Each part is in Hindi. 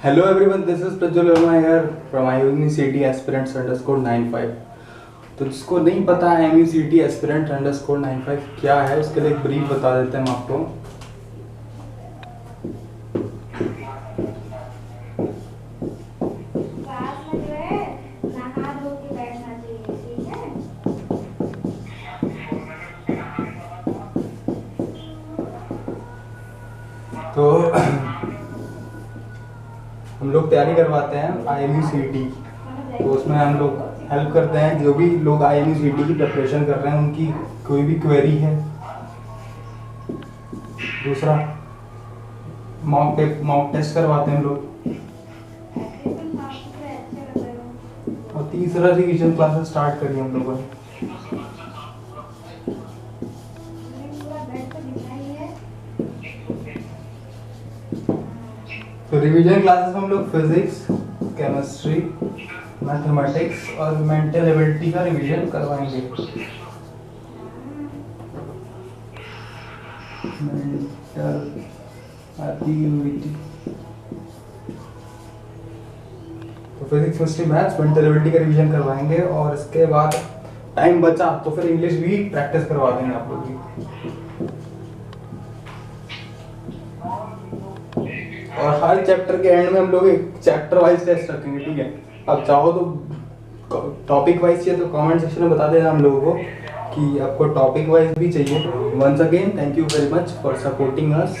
Hello everyone, this is Prajwal Verma here from IUCT Aspirants underscore 95। तो जिसको नहीं पता है IUCT Aspirant underscore 95 क्या है, उसके लिए एक ब्रीफ बता देते हैं हम आपको। तो हम लोग तैयारी करवाते हैं IMUCT, तो उसमें हम लोग हेल्प करते हैं। जो भी लोग IMUCT की प्रिपरेशन कर रहे हैं उनकी कोई भी क्वेरी है। दूसरा मॉक टेस्ट करवाते हैं हम लोग। और तीसरा रिवीजन क्लासेस स्टार्ट करी हम लोगों ने। तो रिवीजन क्लासेस में हम लोग फिजिक्स, केमिस्ट्री, मैथमेटिक्स और मेंटल एबिलिटी का रिवीजन करवाएंगे। मेंटल एबिलिटी तो physics, chemistry, maths, mental ability का रिवीजन करवाएंगे। और इसके बाद टाइम बचा तो फिर इंग्लिश भी प्रैक्टिस करवा देंगे आप लोग की। और हर चैप्टर के एंड में हम लोग एक चैप्टर वाइज टेस्ट रखेंगे, ठीक है। अब चाहो तो टॉपिक वाइज चाहिए तो कमेंट सेक्शन में बता देना हम लोगों को कि आपको टॉपिक वाइज भी चाहिए। Once again thank you very much for supporting us.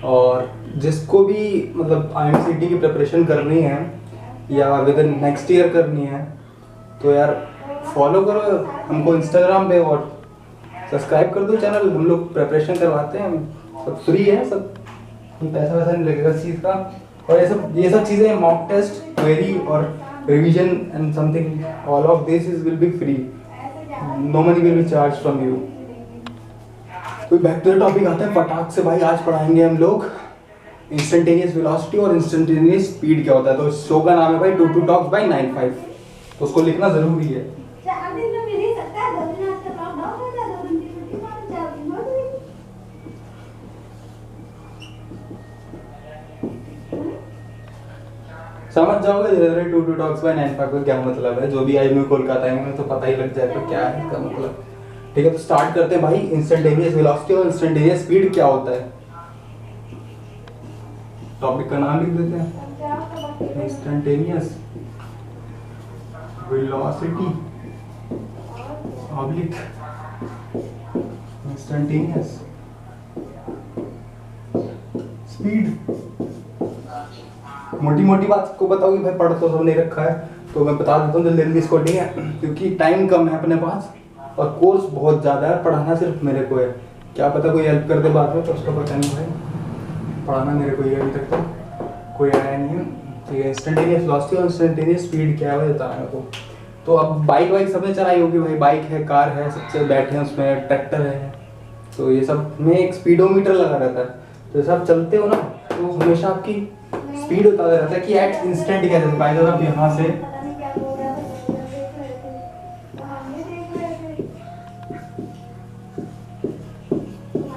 और जिसको भी मतलब IMCT की प्रिपरेशन करनी है या विद इन नेक्स्ट ईयर करनी है तो यार फॉलो करो हमको इंस्टाग्राम पे और सब्सक्राइब कर दो चैनल। हम लोग प्रिपरेशन करवाते हैं, सब फ्री है, सब पैसा वैसा नहीं लगेगा इस चीज़ का। और ये सब चीज़ें मॉक टेस्ट, क्वेरी और revision and something, all of this is will be free, no money will be charge from you. तो बैक टू द टॉपिक आते हैं फटाक से भाई। आज पढ़ाएंगे हम लोग इंस्टेंटेनियस वेलोसिटी और इंस्टेंटेनियस स्पीड क्या होता है। तो शो का नाम है भाई 22 टॉक्स बाय 95, तो उसको लिखना जरूरी है। समझ जाओगे धीरे धीरे 22 टॉक्स बाय 95 का क्या मतलब है। जो भी IMU कोलकाता में तो पता ही लग जाएगा क्या है इसका मतलब, ठीक है। तो स्टार्ट करते हैं भाई। इंस्टेंटेनियस वेलोसिटी और इंस्टेंटेनियस स्पीड क्या होता है। टॉपिक का नाम लिख देते हैं instantaneous velocity oblique instantaneous speed. मोटी मोटी बात को बताओगे भाई, पढ़ तो सब नहीं रखा है तो मैं बता देता हूँ जल्दी जल्दी इसको, ठीक है। क्योंकि टाइम कम है अपने पास और कोर्स बहुत ज़्यादा है, पढ़ाना सिर्फ मेरे को है। क्या पता कोई हेल्प कर दे बाद में, तो उसका पता नहीं भाई, पढ़ाना मेरे को ही अभी तक तो कोई आया नहीं है, ठीक है। इंस्टेंटेनियस वेलोसिटी और इंस्टेंटेनियस स्पीड क्या है बताना मेरे को। तो अब बाइक वाइक सबने चलाई होगी भाई, बाइक है, कार है, सबसे बैठे हैं उसमें, ट्रैक्टर है, तो ये सब में एक स्पीडोमीटर लगा रहता है। तो सब चलते हो ना तो हमेशा आपकी स्पीड बता रहता है कि एट इंस्टेंट क्या है। बाय द वे आप यहाँ से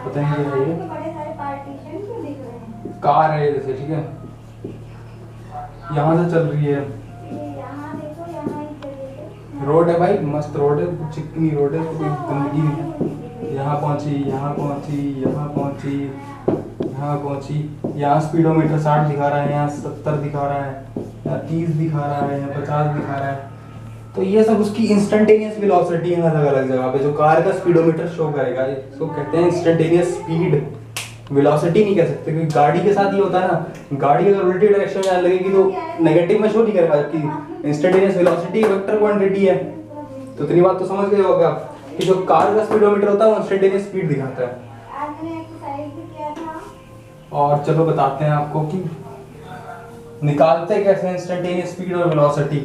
पता नहीं क्या है, कार है जैसे, ठीक है, यहाँ से चल रही है, रोड है भाई, मस्त रोड है, चिकनी रोड है, कोई गंदगी नहीं है। यहाँ पहुँची, यहाँ पहुँची, यहाँ पहुँची, यहाँ पहुँची, यहाँ स्पीडोमीटर 60 दिखा रहा है, यहाँ 70 दिखा रहा है, यहाँ 30 दिखा रहा है, यहाँ 50 दिखा रहा है। तो ये सब उसकी इंस्टेंटेनियस वेलोसिटी है अलग अलग जगह पे, जो कार का स्पीडोमीटर शो करेगा। इसको कहते हैं इंस्टेंटेनियस स्पीड। वेलोसिटी नहीं कह सकते क्योंकि गाड़ी के साथ ये होता है ना, गाड़ी अगर उल्टी डायरेक्शन में जाने लगेगी तो नेगेटिव में शो नहीं करेगा, जबकि इंस्टेंटेनियस वेलोसिटी वेक्टर क्वांटिटी है। तो इतनी बात तो समझ गए होगा आप कि जो कार का स्पीडोमीटर होता है वो इंस्टेंटेनियस स्पीड दिखाता है। और चलो बताते हैं आपको कि निकालते कैसे इंस्टेंटेनियस स्पीड और वेलोसिटी।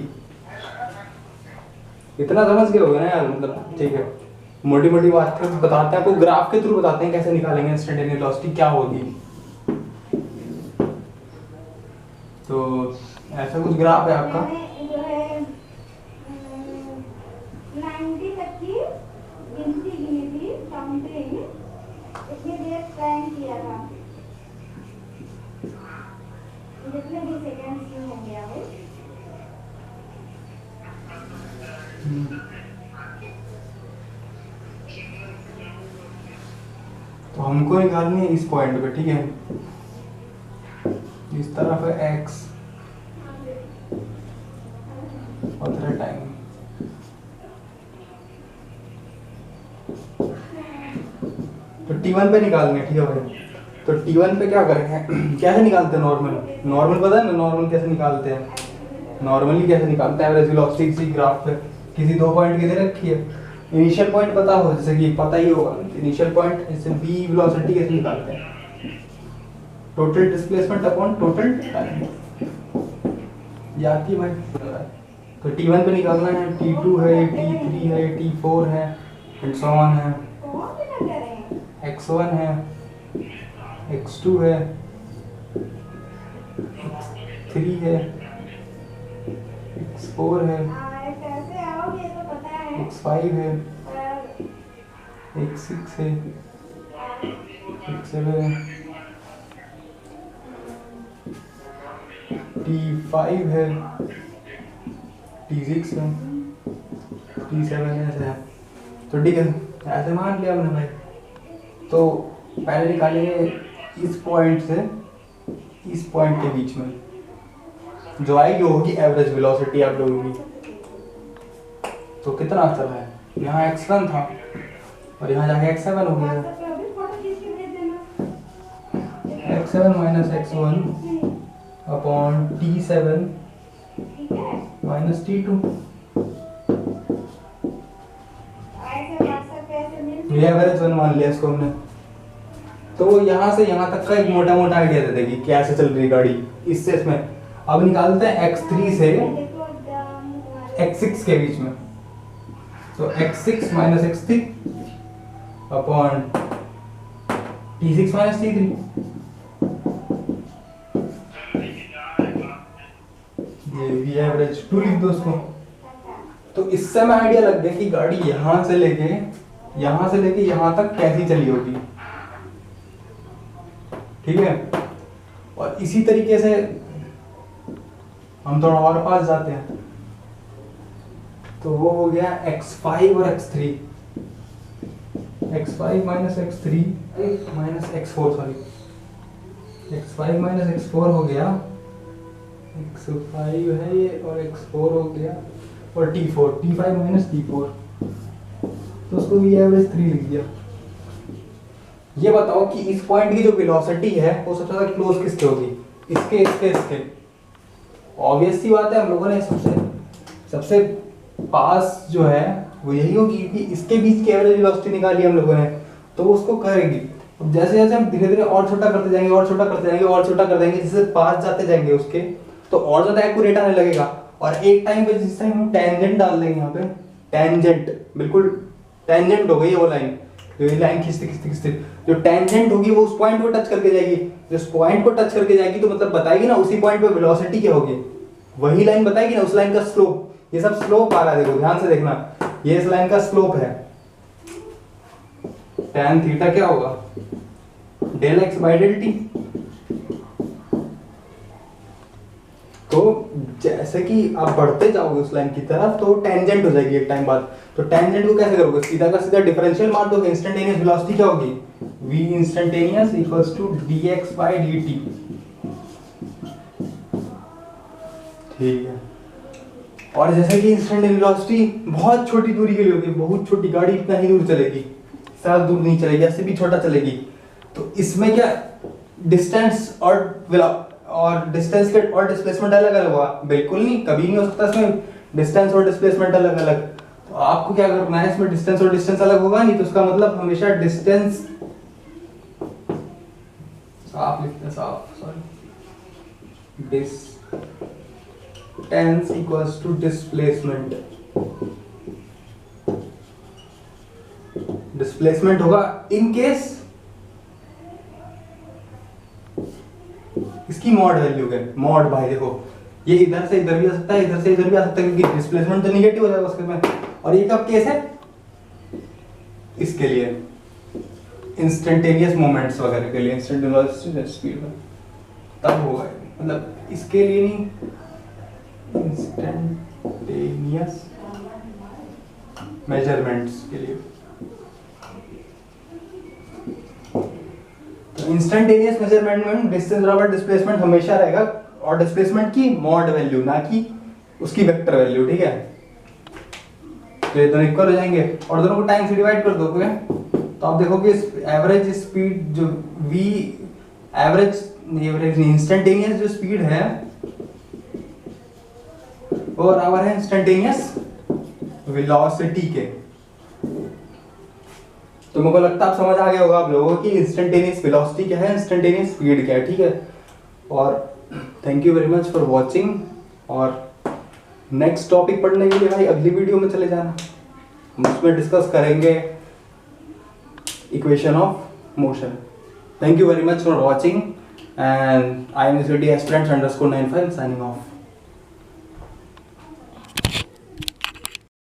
इतना समझ गए होगे ना यार, मतलब ठीक है। मोटी मोटी बात बताते हैं आपको, ग्राफ के थ्रू बताते हैं कैसे निकालेंगे इंस्टेंटेनियस वेलोसिटी क्या होगी। तो ऐसा कुछ ग्राफ है आपका, 90 तक की गिनती गिनी थी, काउंटिंग, इसमें प्लान किया था। जितने भी सेकंड्स यूज होंगे वो तो हमको निकालनी है इस पॉइंट पे, ठीक है। इस तरफ है x और तेरा टाइम। तो t1 पे निकालनी है, ठीक है भाई। तो t1 पे क्या करेंगे कैसे निकालते हैं नॉर्मल पता है ना, नॉर्मल कैसे निकालते हैं। नॉर्मली कैसे निकालते हैं एवरेज वेलोसिटी किसी ग्राफ पे, किसी दो पॉइंट की दे रखी है, इनिशियल पॉइंट पता हो, जैसे कि पता ही होगा इनिशियल पॉइंट, जैसे b वेलोसिटी कैसे निकालते हैं, total displacement upon total time, याद की भाई। तो t1 पे निकालना है, t2 है, t3 है, t4 है एंड सो ऑन है, कौन सा करें x1 है, x2 है, x3 है, x4 है, कैसे आओगे तो पता है x5 है, पर x6 है, x7 है, t5 है, t6 है, t7 ऐसे है। तो ठीक है, ऐसे मान लिया हमने भाई। तो पहले निकालेंगे इस पॉइंट से इस पॉइंट के बीच में जो आएगी वो होगी एवरेज वेलोसिटी आप लोगों की। तो कितना चला है, यहाँ x1 था और यहाँ जाके x7 हो गया, अभी फोटो खींच के भेज देना x7 minus x1 upon t7 ठीक है माइनस t2। ऐसे व्हाट्सएप पे ऐसे मिल ये एवरेज वन मान लिया इसको हमने। तो यहाँ से यहाँ तक का एक मोटा मोटा आइडिया दे देगी कैसे चल रही गाड़ी। इससे इसमें अब निकालते हैं x3 से देखो तुम्हारे x6 के बीच में। तो x6 minus x3 upon t6 minus t3। ये भी एवरेज 2 लिख दो उसको। तो इससे हमें आइडिया लग गया कि गाड़ी यहाँ से लेके यहाँ तक कैसी चली होगी, ठीक है। और इसी तरीके से हम थोड़ा और पास जाते हैं, तो वो हो गया x5 और x3, x5 minus x3 minus x4 sorry, x5 minus x4 हो गया, x5 है ये और x4 हो गया और t5 माइनस t4, तो उसको भी एवरेज 3 लिख दिया। ये बताओ कि इस पॉइंट की जो वेलोसिटी है वो सबसे ज्यादा क्लोज किसके होगी, इसके। ऑब्वियस सी बात है, हम लोगों ने सबसे पास जो है वो यही होगी, क्योंकि इसके बीच की एवरेज वेलोसिटी निकाली हम लोगों ने, तो उसको करेगी। अब जैसे जैसे हम धीरे धीरे और छोटा करते जाएंगे और छोटा कर देंगे, जैसे पास जाते जाएंगे उसके, तो और ज्यादा एक्यूरेट आने लगेगा। और एक टाइम पे जिस टाइम हम टेंजेंट डाल देंगे यहाँ पे, टेंजेंट बिल्कुल टेंजेंट हो गई है वो लाइन, जो ये लाइन खींचते जो टेंजेंट होगी वो उस पॉइंट को टच करके जाएगी। जो उस पॉइंट को टच करके जाएगी तो मतलब बताएगी ना उसी पॉइंट पे वेलोसिटी क्या होगी, वही लाइन बताएगी ना, उस लाइन का स्लोप। ये सब स्लोप आ रहा है, देखो ध्यान से देखना, ये इस लाइन का स्लोप है। tan थीटा क्या होगा, del x by del t. तो जैसे कि आप बढ़ते जाओगे उस लाइन की तरफ तो टेंजेंट हो जाएगी एक टाइम बाद। तो टेंजेंट को कैसे करोगे, सीधा का सीधा डिफरेंशियल मार दोगे, इंस्टेंटेनियस वेलोसिटी क्या होगी, v instantaneous equals to dx by dt। ठीक है। और जैसे कि इंस्टेंटेनियस वेलोसिटी बहुत छोटी दूरी के लिए होगी, बहुत छोटी गाड़ी इतना ही दूर चलेगी, ज्यादा दूर नहीं चलेगी, ऐसे भी छोटा चलेगी। तो इसमें क्या डिस्टेंस और डिस्टेंस के और डिस्प्लेसमेंट अलग अलग होगा, बिल्कुल नहीं, कभी नहीं हो सकता इसमें डिस्टेंस और डिस्प्लेसमेंट अलग अलग। तो आपको क्या करना है, इसमें डिस्टेंस और डिस्टेंस अलग होगा नहीं, तो उसका मतलब हमेशा डिस्टेंस साफ लिखते हैं, sorry, distance equals to displacement. Displacement होगा इन केस इसकी मॉड वैल्यू है। मॉड भाई देखो, ये इधर से इधर भी आ सकता है, इधर से इधर भी आ सकता है, क्योंकि डिस्प्लेसमेंट तो नेगेटिव हो जाएगा उसके में। और ये कब केस है, इसके लिए इंस्टेंटेनियस मोमेंट्स वगैरह के लिए, इंस्टेंटेनियस स्पीड में तब होगा। मतलब इसके लिए नहीं, इंस्टेंटेनियस मेजरमेंट्स के लिए। तो इंस्टेंटेनियस मेजरमेंट में डिस्टेंस बराबर डिस्प्लेसमेंट हमेशा रहेगा, और डिस्प्लेसमेंट की मॉड वैल्यू, ना कि उसकी वेक्टर वैल्यू, ठीक है। तो ये दोनों इक्वल हो जाएंगे और दोनों को टाइम से डिवाइड कर दोगे तो आप देखोगे एवरेज स्पीड जो v एवरेज इंस्टेंटेनियस जो स्पीड है वो बराबर है इंस्टेंटेनियस वेलोसिटी के। तो मेरे को लगता है आप समझ आ गया होगा आप लोगों को कि इंस्टेंटेनियस वेलोसिटी क्या है, इंस्टेंटेनियस स्पीड क्या है, ठीक है। और thank you very much for watching. और नेक्स्ट टॉपिक पढ़ने के लिए भाई अगली वीडियो में चले जाना, हम उसमें डिस्कस करेंगे equation of motion. Thank you very much for watching and I am SBT aspirants_95 signing off.